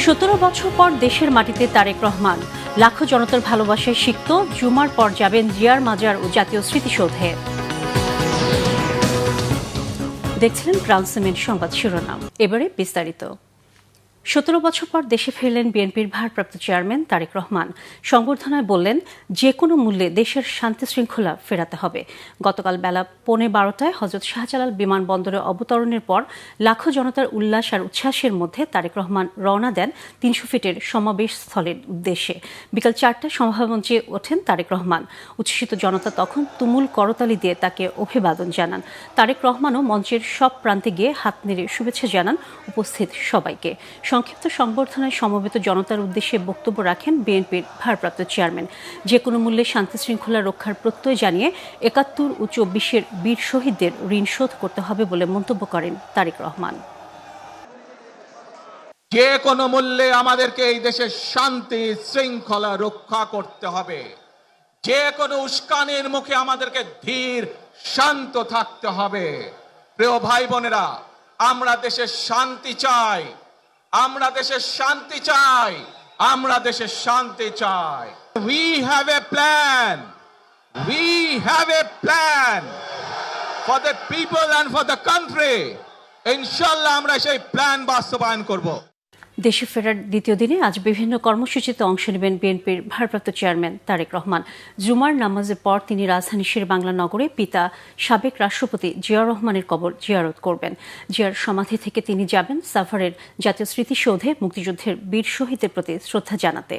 17 বছর পর দেশের মাটিতে তারেক রহমান লাখো জনতার ভালোবাসায় সিক্ত জুমার পর যাবেন জিয়ার মাজার ও জাতীয় স্মৃতিসৌধে। দেখছিলেন ক্রাউন সিমেন্ট সংবাদ শিরোনাম, এবারে বিস্তারিত। 17 বছর পর দেশে ফিরলেন বিএনপির ভারপ্রাপ্ত চেয়ারম্যান তারেক রহমান। সংবর্ধনায় বললেন, যে কোনো মূল্যে দেশের শান্তি শৃঙ্খলা ফেরাতে হবে। গতকাল বেলা 12:15টায় হযরত শাহজালাল বিমানবন্দরে অবতরণের পর লাখো জনতার উল্লাস আর উচ্ছ্বাসের মধ্যে তারেক রহমান রওনা দেন 300 ফিটের সমাবেশ স্থলের উদ্দেশ্যে। বিকাল 4টায় সভামঞ্চে ওঠেন তারেক রহমান। উচ্ছ্বসিত জনতা তখন তুমুল করতালি দিয়ে তাকে অভিবাদন জানান। তারেক রহমানও মঞ্চের সব প্রান্তে গিয়ে হাত নেড়ে শুভেচ্ছা জানান উপস্থিত সবাইকে। সংক্ষিপ্ত সংবর্ধনায় সমবেত জনতার উদ্দেশ্যে বক্তব্য রাখেন বিএনপির ভারপ্রাপ্ত চেয়ারম্যান। যে কোনো মূল্যে শান্তি শৃঙ্খলা রক্ষার প্রত্যয় জানিয়ে 71 ও 24-এর বীর শহীদদের ঋণ শোধ করতে হবে বলে মন্তব্য করেন তারেক রহমান। যে কোনো মূল্যে আমাদেরকে এই দেশের শান্তি শৃঙ্খলা রক্ষা করতে হবে। যে কোনো উস্কানির মুখে আমাদেরকে ধীর শান্ত থাকতে হবে। প্রিয় ভাই বোনেরা, আমরা দেশের শান্তি চাই, আমরা দেশের শান্তি চাই, আমরা দেশের শান্তি চাই। We have a plan. We have a plan for the people and for the country. ইনশাআল্লাহ আমরা সেই প্ল্যান বাস্তবায়ন করব। দেশে ফেরার দ্বিতীয় দিনে আজ বিভিন্ন কর্মসূচিতে অংশ নেবেন বিএনপির ভারপ্রাপ্ত চেয়ারম্যান তারেক রহমান। জুমার নামাজের পর তিনি রাজধানীর শেরেবাংলা নগরে পিতা সাবেক রাষ্ট্রপতি জিয়াউর রহমানের কবর জিয়ারত করবেন। জিয়ার সমাধি থেকে তিনি যাবেন সাভারের জাতীয় স্মৃতিসৌধে মুক্তিযুদ্ধের বীর শহীদদের প্রতি শ্রদ্ধা জানাতে।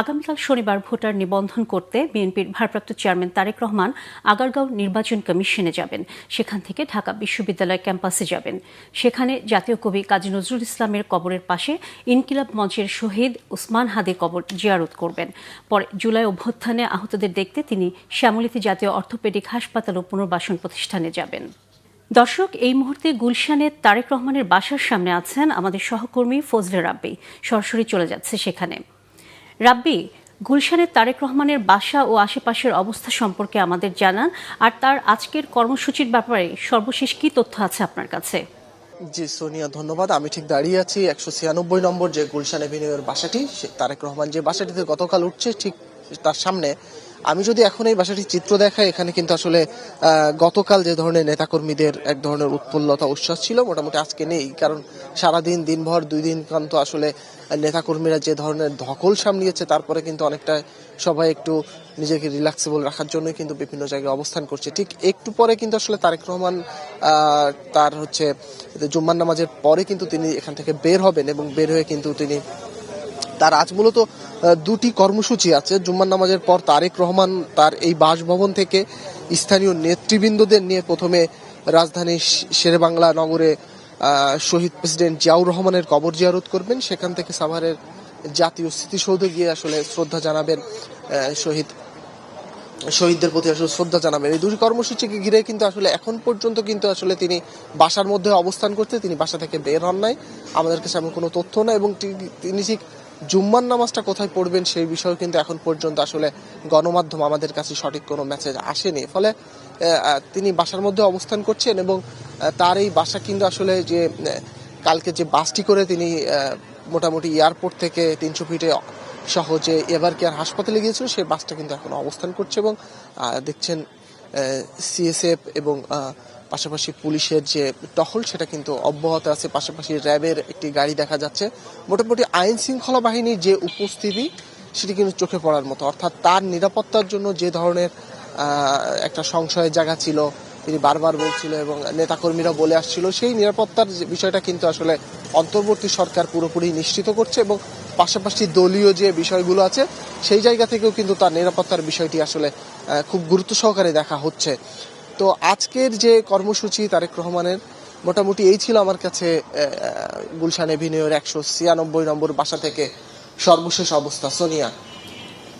আগামীকাল শনিবার ভোটার নিবন্ধন করতে বিএনপির ভারপ্রাপ্ত চেয়ারম্যান তারেক রহমান আগারগাঁও নির্বাচন কমিশনে যাবেন। সেখান থেকে ঢাকা বিশ্ববিদ্যালয় ক্যাম্পাসে যাবেন। সেখানে জাতীয় কবি কাজী নজরুল ইসলামের কবরের পাশে ইনকিলাব মঞ্চের শহীদ ওসমান হাদির কবর জিয়ারত করবেন। পরে জুলাই অভ্যুত্থানে আহতদের দেখতে তিনি শ্যামলীতে জাতীয় অর্থোপেডিক হাসপাতাল ও পুনর্বাসন প্রতিষ্ঠানে যাবেন। দর্শক, এই মুহূর্তে গুলশানে তারেক রহমানের বাসার সামনে আছেন আমাদের সহকর্মী ফজলে রাব্বি। সরাসরি চলে যাচ্ছে সেখানে। রাব্বি, গুলশানের তারেক রহমানের বাসা ও আশেপাশের অবস্থা সম্পর্কে আমাদের জানান, আর তার আজকের কর্মসূচির ব্যাপারে সর্বশেষ কি তথ্য আছে আপনার কাছে? জি সোনিয়া, ধন্যবাদ। আমি ঠিক দাঁড়িয়ে আছি 196 নম্বর যে গুলশান এভিনিউয়ের বাসাটি, তারেক রহমান যে বাসাটিতে গতকাল উঠছে ঠিক তার সামনে। আমি যদি এখন এই বাসাটির চিত্র দেখাই, এখানে কিন্তু আসলে গতকাল যে ধরনের নেতাকর্মীদের এক ধরনের উৎফুল্লতা উচ্ছ্বাস ছিল, মোটামুটি আজকে নেই। কারণ সারাদিন দিনভর 2 দিন কান্ত আসলে নেতাকর্মীরা যে ধরনের ধকল সামলিয়েছে, তারপরে কিন্তু অনেকটা সবাই একটু নিজেকে রিল্যাক্সেবল রাখার জন্য কিন্তু বিভিন্ন জায়গায় অবস্থান করছে। ঠিক একটু পরে কিন্তু আসলে তারেক রহমান তার জুম্মার নামাজের পরে কিন্তু তিনি এখান থেকে বের হবেন এবং বের হয়ে কিন্তু তিনি তার আজ মূলত 2টি কর্মসূচি আছে। জুম্মার নামাজের পর তারেক রহমান তার এই বাসভবন থেকে স্থানীয় নেতৃবৃন্দদের নিয়ে প্রথমে রাজধানীর শেরেবাংলা নগরে শহীদ প্রেসিডেন্ট জিয়াউর রহমানের কবর জিয়ারত করবেন। সেখান থেকে সাভারের জাতীয় স্মৃতিসৌধে গিয়ে আসলে শ্রদ্ধা জানাবেন, শহীদদের প্রতি আসলে শ্রদ্ধা জানাবেন। এই 2টি কর্মসূচিকে ঘিরে কিন্তু আসলে এখন পর্যন্ত কিন্তু আসলে তিনি বাসার মধ্যে অবস্থান করতে, তিনি বাসা থেকে বের হন নাই। আমাদের কাছে এমন কোনো তথ্য নাই এবং তিনি ঠিক জুম্মার নামাজটা কোথায় পড়বেন সেই বিষয়ে কিন্তু এখন পর্যন্ত আসলে গণমাধ্যম আমাদের কাছে সঠিক কোনো মেসেজ আসেনি। ফলে তিনি বাসার মধ্যে অবস্থান করছেন এবং তার এই বাসা কিন্তু আসলে যে কালকে যে বাসটি করে তিনি মোটামুটি এয়ারপোর্ট থেকে 300 ফিটে সহজে এভার কেয়ার হাসপাতালে গিয়েছিল, সেই বাসটা কিন্তু এখন অবস্থান করছে এবং দেখছেন সিএসএফ এবং পাশাপাশি পুলিশের যে টহল সেটা কিন্তু অব্যাহত আছে। পাশাপাশি র্যাবের একটি গাড়ি দেখা যাচ্ছে। মোটামুটি আইন শৃঙ্খলা বাহিনীর যে উপস্থিতি সেটি কিন্তু চোখে পড়ার মতো। অর্থাৎ তার নিরাপত্তার জন্য যে ধরনের একটা সংশয়ের জায়গা ছিল, তিনি বারবার বলছিল এবং নেতাকর্মীরা বলে আসছিল, সেই নিরাপত্তার বিষয়টা কিন্তু আসলে অন্তর্বর্তী সরকার পুরোপুরি নিশ্চিত করছে এবং পাশাপাশি দলীয় যে বিষয়গুলো আছে সেই জায়গা থেকেও কিন্তু তার নিরাপত্তার বিষয়টি আসলে খুব গুরুত্ব সহকারে দেখা হচ্ছে। তো আজকের যে কর্মসূচি তারেক রহমানের মোটামুটি এই ছিল আমার কাছে গুলশান এভিনিউর 196 নম্বর বাসা থেকে সর্বশেষ অবস্থা। সোনিয়া।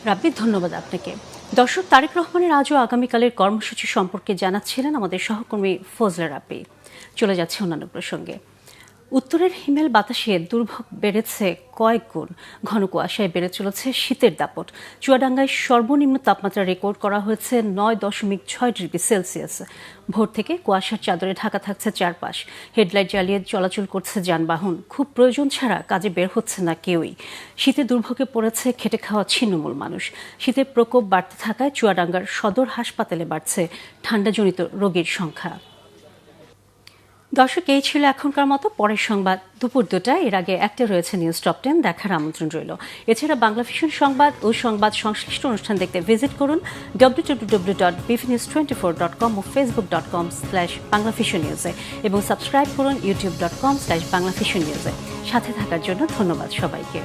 রাব্বি, ধন্যবাদ আপনাকে। দর্শক, তারেক রহমানের আজ ও আগামীকালের কর্মসূচি সম্পর্কে জানাচ্ছিলেন আমাদের সহকর্মী ফজলে রাব্বি। চলে যাচ্ছে অন্যান্য প্রসঙ্গে। উত্তরের হিমেল বাতাসে দুর্ভোগ বেড়েছে কয়েক গুণ। ঘন কুয়াশায় বেড়ে চলেছে শীতের দাপট। চুয়াডাঙ্গায় সর্বনিম্ন তাপমাত্রা রেকর্ড করা হয়েছে 9.6 ডিগ্রি সেলসিয়াস। ভোর থেকে কুয়াশার চাদরে ঢাকা থাকছে চারপাশ। হেডলাইট জ্বালিয়ে চলাচল করছে যানবাহন। খুব প্রয়োজন ছাড়া কাজে বের হচ্ছে না কেউই। শীতে দুর্ভোগে পড়েছে খেটে খাওয়া ছিন্নমূল মানুষ। শীতের প্রকোপ বাড়তে থাকায় চুয়াডাঙ্গার সদর হাসপাতালে বাড়ছে ঠান্ডাজনিত রোগীর সংখ্যা। দর্শক, এই ছিল এখনকার মতো। পরের সংবাদ দুপুর 2টায়। এর আগে একটা রয়েছে নিউজ টপ 10, দেখার আমন্ত্রণ রইল। এছাড়া বাংলা ভিশন সংবাদ ও সংবাদ সংশ্লিষ্ট অনুষ্ঠান দেখতে ভিজিট করুন www.bvnews24.com ও facebook.com/banglavisionnews এবং সাবস্ক্রাইব করুন youtube.com/banglavisionnews। সাথে থাকার জন্য ধন্যবাদ সবাইকে।